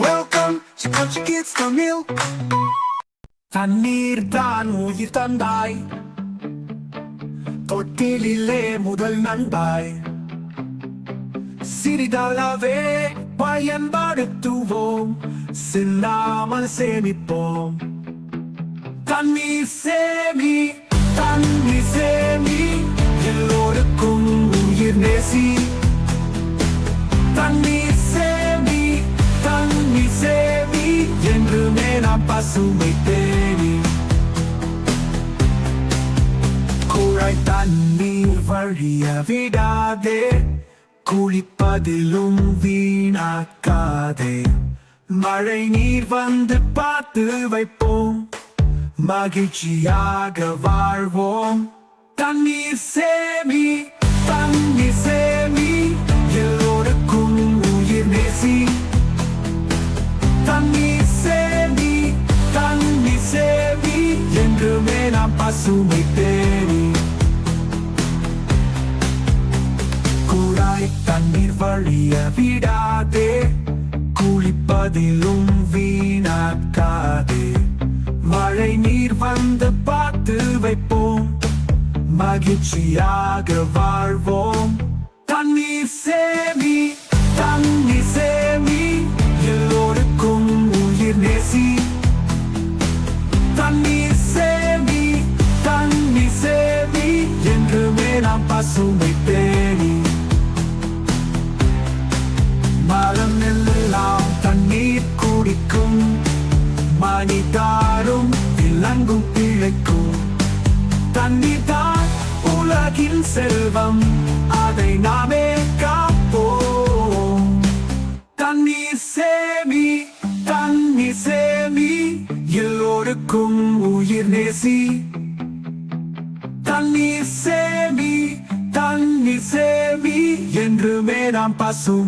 Welcome to Country Kids Tamil. தண்ணீர் தான் உயிர் தந்தாய், தொட்டிலே முதல் நண்பாய். சிறிதளவே பயன்படுத்துவோம், சிந்தாமல் சேமிப்போம். தண்ணீர் சேமி, தண்ணீர் சேமி, எல்லோருக்கும் உயிர் நேசி. தண்ணீர் சேமி, தண்ணீர் சேமி, என்றுமே நாம் பசுமை தேடி. குழாய் தண்ணீர் வழிய விடாதே, குளிப்பதிலும் வீணாக்காதே. மழை நீர் வந்து பார்த்து வைப்போம், மகிழ்ச்சியாக வாழ்வோம். தண்ணீர் சேமி, தண்ணீர் சேமி, எல்லோருக்கும் உயிர் நேசி. தண்ணீர் சேமி, தண்ணீர் சேமி, என்றுமே நாம் பசுமை தேடி. குழாய் தண்ணீர் வழிய விடாதே, குளிப்பதிலும் வீணாக்காதே. மழை நீர் வந்து பார்த்து வைப்போம், மகிழ்ச்சியாக வாழ்வோம். தண்ணீர் சேமி, தண்ணீர் சேமி, எல்லோருக்கும் உயிர் நேசி. தண்ணீர் சேமி, தண்ணீர் சேமி, என்றுமே நாம் பசுமை தேடி. மரம் எல்லாம் தண்ணீர் குடிக்கும், மனிதரும் விலங்கும் பிழைக்கும். தண்ணீர் தான் உலகின் செல்வம், அதை நாமே காப்போம். தண்ணீர் சேமி, தண்ணீர் சேமி, எல்லோருக்கும் உயிர் நேசி. தண்ணீர் சேமி, தண்ணீர் சேமி, என்றுமே நாம் பசுமை